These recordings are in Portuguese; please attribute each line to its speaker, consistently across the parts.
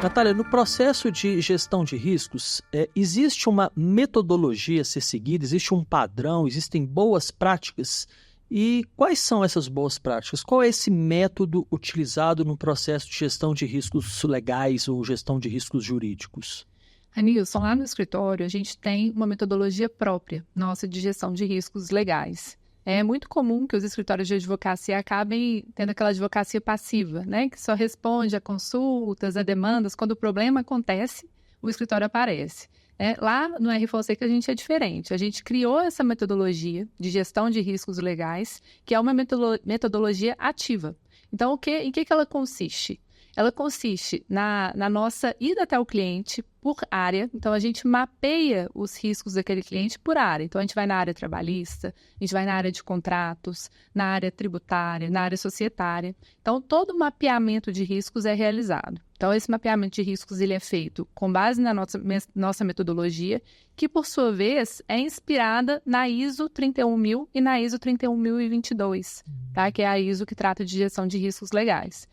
Speaker 1: Natália, no processo de gestão de riscos, existe uma metodologia a ser seguida, existe um padrão, existem boas práticas? E quais são essas boas práticas? Qual é esse método utilizado no processo de gestão de riscos legais ou gestão de riscos jurídicos?
Speaker 2: Anilson, lá no escritório a gente tem uma metodologia própria nossa de gestão de riscos legais. É muito comum que os escritórios de advocacia acabem tendo aquela advocacia passiva, né? Que só responde a consultas, a demandas. Quando o problema acontece, o escritório aparece. Lá no R Fonseca a gente é diferente. A gente criou essa metodologia de gestão de riscos legais, que é uma metodologia ativa. Então, em que ela consiste? Ela consiste na nossa ida até o cliente por área. Então, a gente mapeia os riscos daquele cliente por área. Então, a gente vai na área trabalhista, a gente vai na área de contratos, na área tributária, na área societária. Então, todo o mapeamento de riscos é realizado. Então, esse mapeamento de riscos ele é feito com base na nossa metodologia, que, por sua vez, é inspirada na ISO 31000 e na ISO 31022, tá? Que é a ISO que trata de gestão de riscos legais.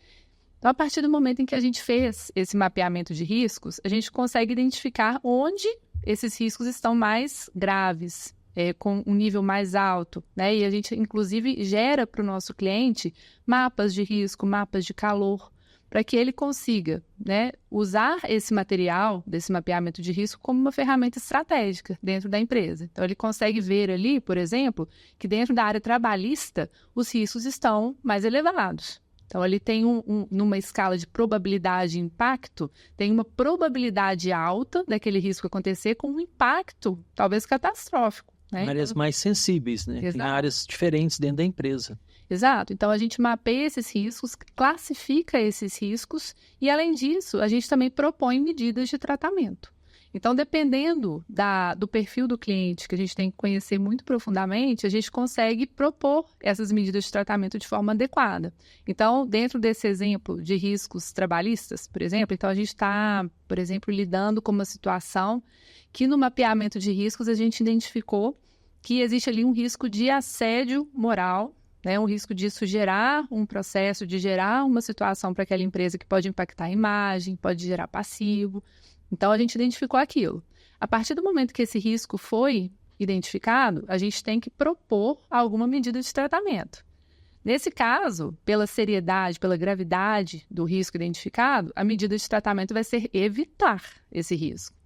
Speaker 2: Então, a partir do momento em que a gente fez esse mapeamento de riscos, a gente consegue identificar onde esses riscos estão mais graves, com um nível mais alto, né? E a gente, inclusive, gera para o nosso cliente mapas de risco, mapas de calor, para que ele consiga, né, usar esse material, desse mapeamento de risco, como uma ferramenta estratégica dentro da empresa. Então, ele consegue ver ali, por exemplo, que dentro da área trabalhista, os riscos estão mais elevados. Então, ele tem numa escala de probabilidade e impacto, tem uma probabilidade alta daquele risco acontecer com um impacto, talvez catastrófico. Né?
Speaker 1: Áreas mais sensíveis, né?
Speaker 2: Exato.
Speaker 1: Tem áreas diferentes dentro da empresa.
Speaker 2: Exato. Então, a gente mapeia esses riscos, classifica esses riscos e, além disso, a gente também propõe medidas de tratamento. Então, dependendo do perfil do cliente, que a gente tem que conhecer muito profundamente, a gente consegue propor essas medidas de tratamento de forma adequada. Então, dentro desse exemplo de riscos trabalhistas, por exemplo, então a gente está, por exemplo, lidando com uma situação que no mapeamento de riscos a gente identificou que existe ali um risco de assédio moral, né, um risco disso gerar um processo, de gerar uma situação para aquela empresa que pode impactar a imagem, pode gerar passivo. Então, a gente identificou aquilo. A partir do momento que esse risco foi identificado, a gente tem que propor alguma medida de tratamento. Nesse caso, pela seriedade, pela gravidade do risco identificado, a medida de tratamento vai ser evitar esse risco.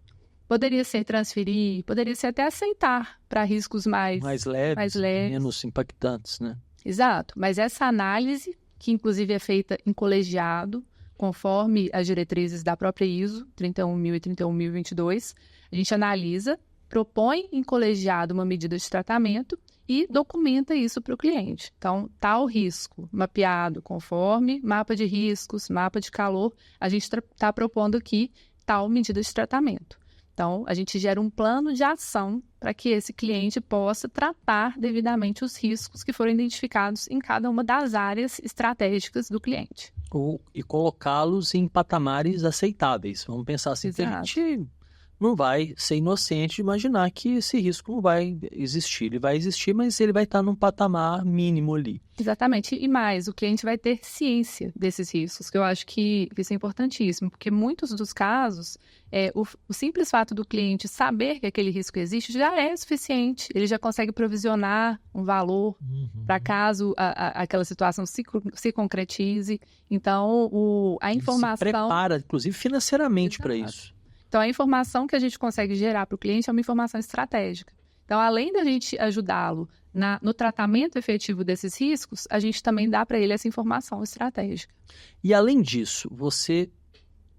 Speaker 2: Poderia ser transferir, poderia ser até aceitar para riscos mais leves,
Speaker 1: menos impactantes, né?
Speaker 2: Exato, mas essa análise, que inclusive é feita em colegiado, conforme as diretrizes da própria ISO 31000 e 31022, a gente analisa, propõe em colegiado uma medida de tratamento e documenta isso para o cliente. Então, tal risco mapeado conforme mapa de riscos, mapa de calor, a gente está propondo aqui tal medida de tratamento. Então, a gente gera um plano de ação para que esse cliente possa tratar devidamente os riscos que foram identificados em cada uma das áreas estratégicas do cliente.
Speaker 1: E colocá-los em patamares aceitáveis. Vamos pensar assim, que a gente não vai ser inocente de imaginar que esse risco não vai existir. Ele vai existir, mas ele vai estar num patamar mínimo ali.
Speaker 2: Exatamente. E mais, o cliente vai ter ciência desses riscos, que eu acho que isso é importantíssimo, porque muitos dos casos, o simples fato do cliente saber que aquele risco existe já é suficiente. Ele já consegue provisionar um valor para caso aquela situação se concretize. Então, a informação...
Speaker 1: Ele se prepara, inclusive, financeiramente para isso.
Speaker 2: Então, a informação que a gente consegue gerar para o cliente é uma informação estratégica. Então, além da gente ajudá-lo no tratamento efetivo desses riscos, a gente também dá para ele essa informação estratégica.
Speaker 1: E, além disso, você,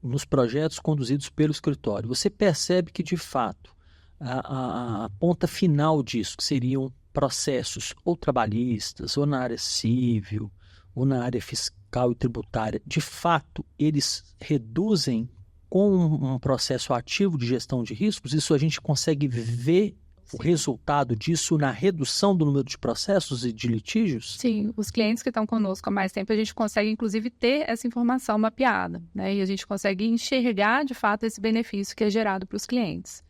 Speaker 1: nos projetos conduzidos pelo escritório, você percebe que, de fato, a ponta final disso, que seriam processos ou trabalhistas, ou na área civil, ou na área fiscal e tributária, de fato, eles reduzem com um processo ativo de gestão de riscos? Isso a gente consegue ver o resultado disso na redução do número de processos e de litígios?
Speaker 2: Sim, os clientes que estão conosco há mais tempo, a gente consegue, inclusive, ter essa informação mapeada, né? E a gente consegue enxergar, de fato, esse benefício que é gerado para os clientes.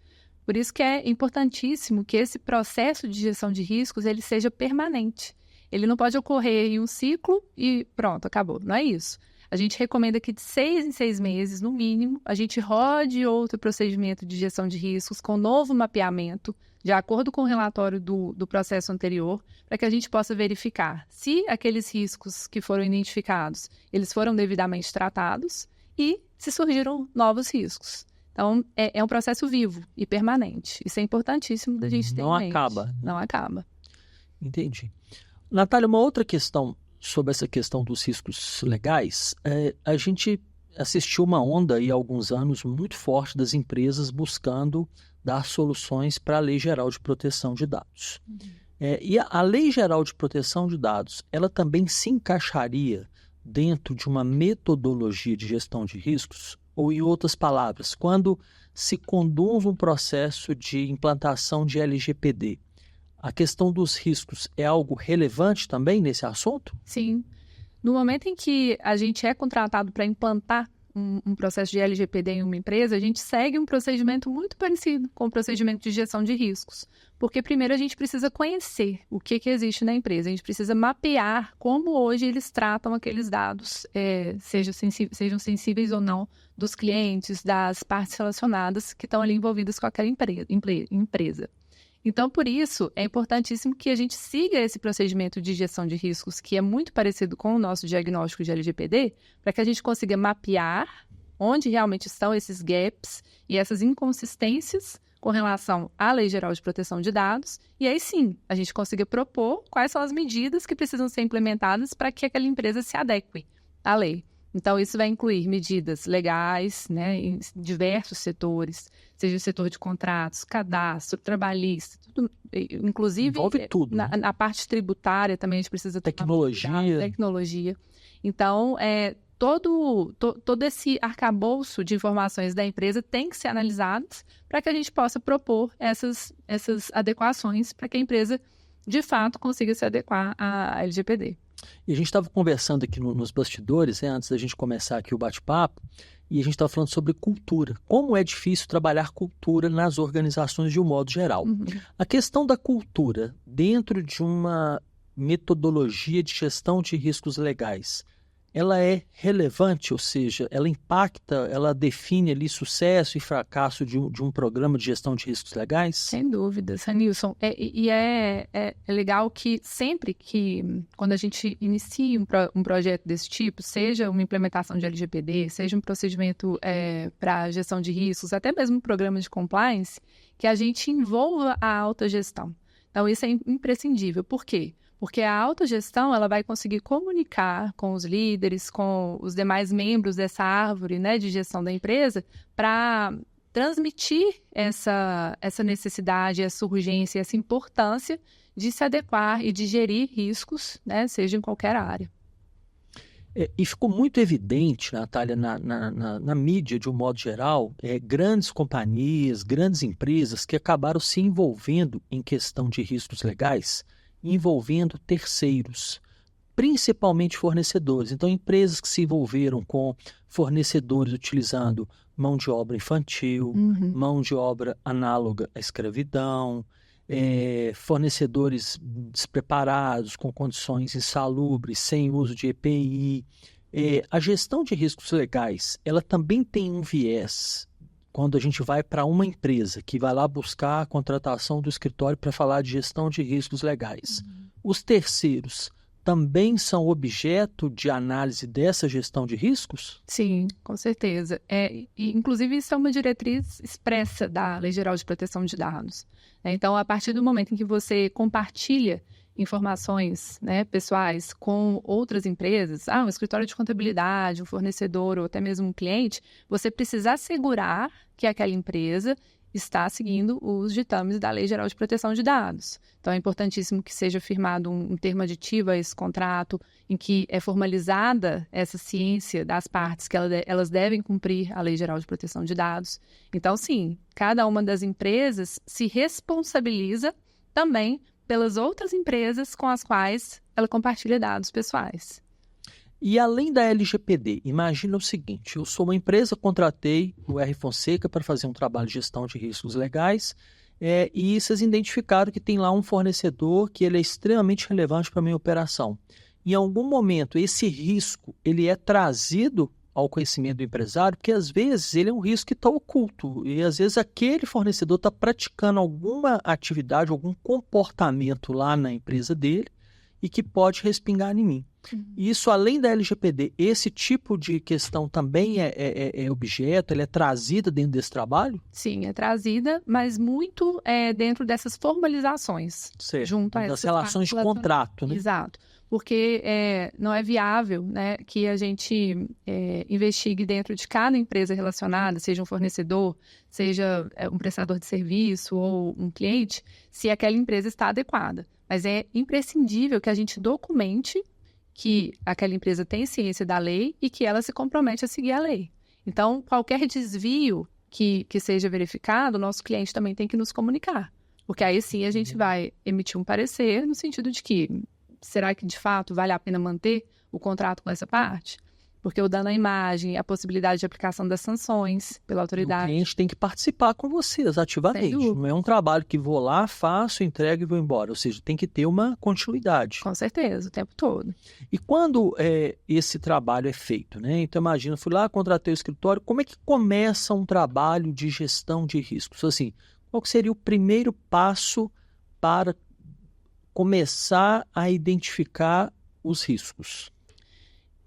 Speaker 2: Por isso que é importantíssimo que esse processo de gestão de riscos ele seja permanente. Ele não pode ocorrer em um ciclo e pronto, acabou. Não é isso. a gente recomenda que de 6 em 6 meses, no mínimo, a gente rode outro procedimento de gestão de riscos com novo mapeamento, de acordo com o relatório do processo anterior, para que a gente possa verificar se aqueles riscos que foram identificados, eles foram devidamente tratados e se surgiram novos riscos. Então, é um processo vivo e permanente. Isso é importantíssimo da gente ter em mente.
Speaker 1: Não
Speaker 2: acaba.
Speaker 1: Entendi. Natália, uma outra questão sobre essa questão dos riscos legais, a gente assistiu uma onda aí há alguns anos muito forte das empresas buscando dar soluções para a Lei Geral de Proteção de Dados. E a Lei Geral de Proteção de Dados, ela também se encaixaria dentro de uma metodologia de gestão de riscos? Ou, em outras palavras, quando se conduz um processo de implantação de LGPD, a questão dos riscos é algo relevante também nesse assunto?
Speaker 2: Sim. No momento em que a gente é contratado para implantar um processo de LGPD em uma empresa, a gente segue um procedimento muito parecido com o procedimento de gestão de riscos. Porque primeiro a gente precisa conhecer o que existe na empresa, a gente precisa mapear como hoje eles tratam aqueles dados, sejam sensíveis ou não, dos clientes, das partes relacionadas que estão ali envolvidas com aquela empresa. Então, por isso, é importantíssimo que a gente siga esse procedimento de gestão de riscos, que é muito parecido com o nosso diagnóstico de LGPD, para que a gente consiga mapear onde realmente estão esses gaps e essas inconsistências com relação à Lei Geral de Proteção de Dados, e aí sim, a gente consiga propor quais são as medidas que precisam ser implementadas para que aquela empresa se adeque à lei. Então, isso vai incluir medidas legais, né, em diversos setores, seja o setor de contratos, cadastro, trabalhista, tudo, inclusive
Speaker 1: envolve tudo, né?
Speaker 2: Na parte tributária também a gente precisa ter tecnologia. Então, todo esse arcabouço de informações da empresa tem que ser analisado para que a gente possa propor essas adequações para que a empresa, de fato, consiga se adequar à LGPD.
Speaker 1: E a gente estava conversando aqui nos bastidores, antes da gente começar aqui o bate-papo, e a gente estava falando sobre cultura. Como é difícil trabalhar cultura nas organizações de um modo geral.
Speaker 2: Uhum.
Speaker 1: A questão da cultura dentro de uma metodologia de gestão de riscos legais, ela é relevante, ou seja, ela impacta, ela define ali sucesso e fracasso de um programa de gestão de riscos legais?
Speaker 2: Sem dúvidas, Ranilson. É legal que sempre que, quando a gente inicia um projeto desse tipo, seja uma implementação de LGPD, seja um procedimento para gestão de riscos, até mesmo um programa de compliance, que a gente envolva a autogestão. Então, isso é imprescindível. Por quê? Porque a autogestão ela vai conseguir comunicar com os líderes, com os demais membros dessa árvore, né, de gestão da empresa, para transmitir essa necessidade, essa urgência, essa importância de se adequar e de gerir riscos, né, seja em qualquer área.
Speaker 1: E ficou muito evidente, Natália, na mídia, de um modo geral, grandes companhias, grandes empresas que acabaram se envolvendo em questão de riscos legais, envolvendo terceiros, principalmente fornecedores. Então, empresas que se envolveram com fornecedores utilizando mão de obra infantil, mão de obra análoga à escravidão, fornecedores despreparados, com condições insalubres, sem uso de EPI. A gestão de riscos legais, ela também tem um viés. Quando a gente vai para uma empresa que vai lá buscar a contratação do escritório para falar de gestão de riscos legais, os terceiros também são objeto de análise dessa gestão de riscos?
Speaker 2: Sim, com certeza. Inclusive, isso é uma diretriz expressa da Lei Geral de Proteção de Dados. Então, a partir do momento em que você compartilha informações, né, pessoais com outras empresas, um escritório de contabilidade, um fornecedor ou até mesmo um cliente, você precisa assegurar que aquela empresa está seguindo os ditames da Lei Geral de Proteção de Dados. Então, é importantíssimo que seja firmado um termo aditivo a esse contrato, em que é formalizada essa ciência das partes que elas devem cumprir a Lei Geral de Proteção de Dados. Então, sim, cada uma das empresas se responsabiliza também pelas outras empresas com as quais ela compartilha dados pessoais.
Speaker 1: E além da LGPD, imagina o seguinte, eu sou uma empresa, contratei o R Fonseca para fazer um trabalho de gestão de riscos legais, e vocês identificaram que tem lá um fornecedor que ele é extremamente relevante para a minha operação. em algum momento esse risco ele é trazido ao conhecimento do empresário, porque às vezes ele é um risco que está oculto e às vezes aquele fornecedor está praticando alguma atividade, algum comportamento lá na empresa dele e que pode respingar em mim. E isso, além da LGPD, esse tipo de questão também é objeto, ele é trazida dentro desse trabalho?
Speaker 2: Sim, é trazida, mas muito dentro dessas formalizações.
Speaker 1: Certo.
Speaker 2: Junto a
Speaker 1: Das
Speaker 2: essas
Speaker 1: relações de
Speaker 2: partes
Speaker 1: contrato, né?
Speaker 2: Exato. Porque não é viável, né, que a gente investigue dentro de cada empresa relacionada, seja um fornecedor, seja um prestador de serviço ou um cliente, se aquela empresa está adequada. Mas é imprescindível que a gente documente que aquela empresa tem ciência da lei e que ela se compromete a seguir a lei. Então, qualquer desvio que seja verificado, o nosso cliente também tem que nos comunicar. Porque aí sim a gente vai emitir um parecer no sentido de que será que de fato vale a pena manter o contrato com essa parte? Porque o dano à imagem, a possibilidade de aplicação das sanções pela autoridade.
Speaker 1: O cliente tem que participar com vocês ativamente. Não é um trabalho que vou lá, faço, entrego e vou embora. Ou seja, tem que ter uma continuidade.
Speaker 2: Com certeza, o tempo todo.
Speaker 1: E quando esse trabalho é feito, né? Então, imagina, fui lá, contratei o escritório. Como é que começa um trabalho de gestão de riscos? Assim, qual que seria o primeiro passo para começar a identificar os riscos?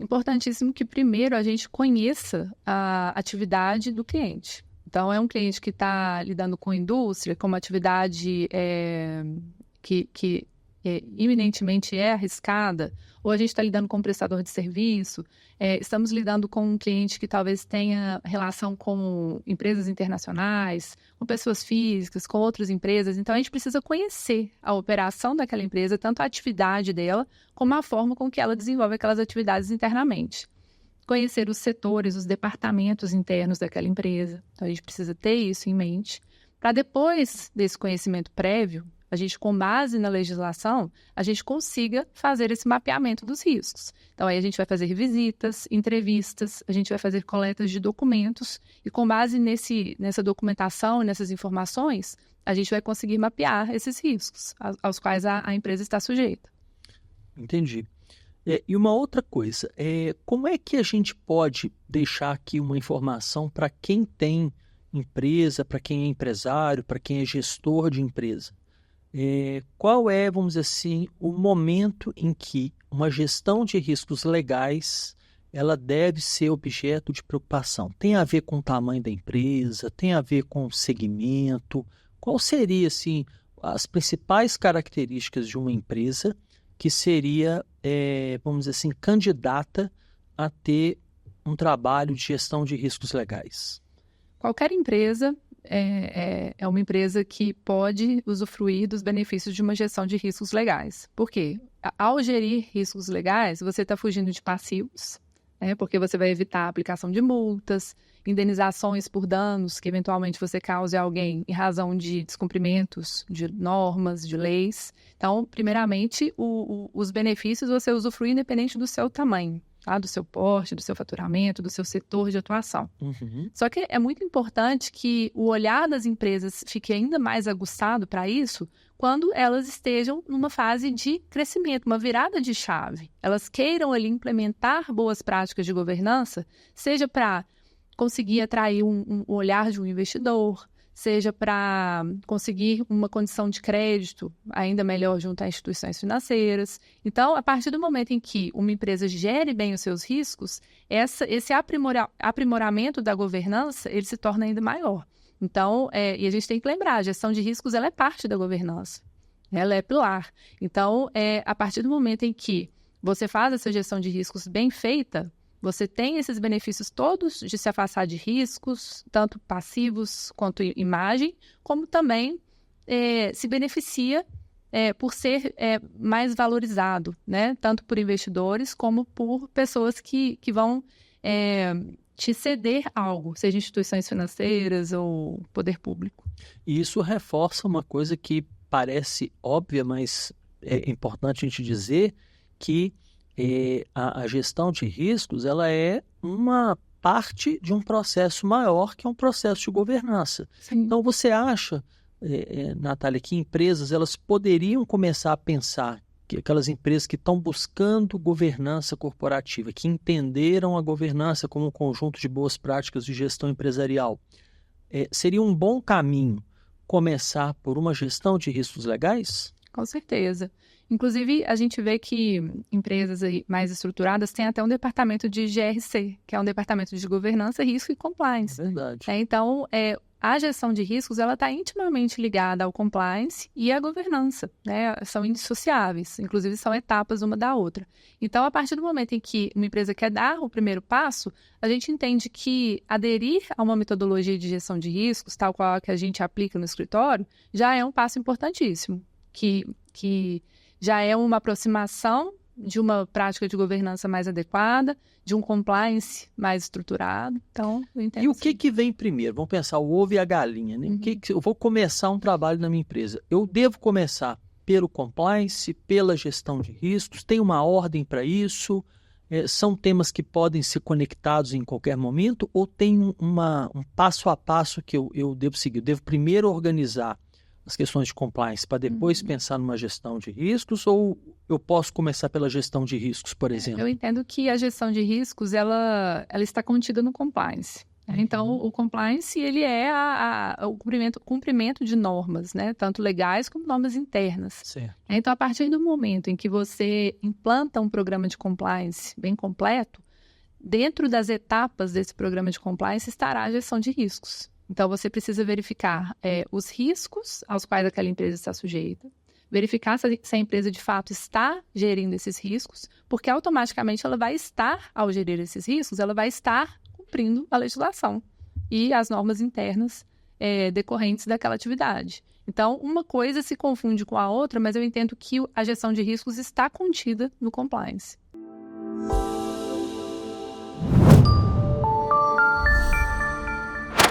Speaker 2: Importantíssimo que primeiro a gente conheça a atividade do cliente. Então, é um cliente que está lidando com indústria, com uma atividade que iminentemente é arriscada, ou a gente está lidando com um prestador de serviço, estamos lidando com um cliente que talvez tenha relação com empresas internacionais, com pessoas físicas, com outras empresas. Então, a gente precisa conhecer a operação daquela empresa, tanto a atividade dela, como a forma com que ela desenvolve aquelas atividades internamente. Conhecer os setores, os departamentos internos daquela empresa. Então, a gente precisa ter isso em mente, para depois desse conhecimento prévio, a gente, com base na legislação, a gente consiga fazer esse mapeamento dos riscos. Então, aí a gente vai fazer visitas, entrevistas, a gente vai fazer coletas de documentos e, com base nessa documentação e nessas informações, a gente vai conseguir mapear esses riscos aos quais a empresa está sujeita.
Speaker 1: Entendi. E uma outra coisa, como é que a gente pode deixar aqui uma informação para quem tem empresa, para quem é empresário, para quem é gestor de empresa? Qual é, vamos dizer assim, o momento em que uma gestão de riscos legais ela deve ser objeto de preocupação? Tem a ver com o tamanho da empresa, tem a ver com o segmento? Qual seria, assim, as principais características de uma empresa que seria, vamos dizer assim, candidata a ter um trabalho de gestão de riscos legais?
Speaker 2: Qualquer empresa é uma empresa que pode usufruir dos benefícios de uma gestão de riscos legais. Por quê? Ao gerir riscos legais, você está fugindo de passivos, porque você vai evitar a aplicação de multas, indenizações por danos que eventualmente você cause a alguém em razão de descumprimentos de normas, de leis. Então, primeiramente, os benefícios você usufrui independente do seu tamanho. Do seu porte, do seu faturamento, do seu setor de atuação.
Speaker 1: Uhum.
Speaker 2: Só que é muito importante que o olhar das empresas fique ainda mais aguçado para isso quando elas estejam numa fase de crescimento, uma virada de chave. Elas queiram ali implementar boas práticas de governança, seja para conseguir atrair um olhar de um investidor, seja para conseguir uma condição de crédito ainda melhor junto a instituições financeiras. Então, a partir do momento em que uma empresa gere bem os seus riscos, esse aprimoramento da governança, ele se torna ainda maior. Então, e a gente tem que lembrar, a gestão de riscos ela é parte da governança, ela é pilar. Então, a partir do momento em que você faz essa gestão de riscos bem feita, você tem esses benefícios todos de se afastar de riscos, tanto passivos quanto imagem, como também se beneficia por ser mais valorizado, né? Tanto por investidores como por pessoas que vão te ceder algo, seja instituições financeiras ou poder público.
Speaker 1: E isso reforça uma coisa que parece óbvia, mas é importante a gente dizer que a gestão de riscos ela é uma parte de um processo maior que é um processo de governança.
Speaker 2: Sim.
Speaker 1: Então você acha, Natália, que empresas elas poderiam começar a pensar aquelas empresas que estão buscando governança corporativa, que entenderam a governança como um conjunto de boas práticas de gestão empresarial, seria um bom caminho começar por uma gestão de riscos legais?
Speaker 2: Com certeza. Inclusive, a gente vê que empresas aí mais estruturadas têm até um departamento de GRC, que é um departamento de governança, risco e compliance.
Speaker 1: É verdade.
Speaker 2: Então, a gestão de riscos ela está intimamente ligada ao compliance e à governança, né? São indissociáveis, inclusive são etapas uma da outra. Então, a partir do momento em que uma empresa quer dar o primeiro passo, a gente entende que aderir a uma metodologia de gestão de riscos, tal qual a que a gente aplica no escritório, já é um passo importantíssimo, que já é uma aproximação de uma prática de governança mais adequada, de um compliance mais estruturado. Então, eu entendo.
Speaker 1: E o que vem primeiro? Vamos pensar o ovo e a galinha, né?
Speaker 2: Uhum.
Speaker 1: Eu vou começar um trabalho na minha empresa. Eu devo começar pelo compliance, pela gestão de riscos? Tem uma ordem para isso? São temas que podem ser conectados em qualquer momento? Ou tem um passo a passo que eu devo seguir? Eu devo primeiro organizar as questões de compliance para depois pensar numa gestão de riscos, ou eu posso começar pela gestão de riscos, por exemplo?
Speaker 2: Eu entendo que a gestão de riscos, ela está contida no compliance. Então, o compliance, ele é o cumprimento de normas, né? Tanto legais como normas internas.
Speaker 1: Certo.
Speaker 2: Então, a partir do momento em que você implanta um programa de compliance bem completo, dentro das etapas desse programa de compliance estará a gestão de riscos. Então, você precisa verificar os riscos aos quais aquela empresa está sujeita, verificar se a empresa, de fato, está gerindo esses riscos, porque automaticamente ela vai estar, ao gerir esses riscos, ela vai estar cumprindo a legislação e as normas internas decorrentes daquela atividade. Então, uma coisa se confunde com a outra, mas eu entendo que a gestão de riscos está contida no compliance.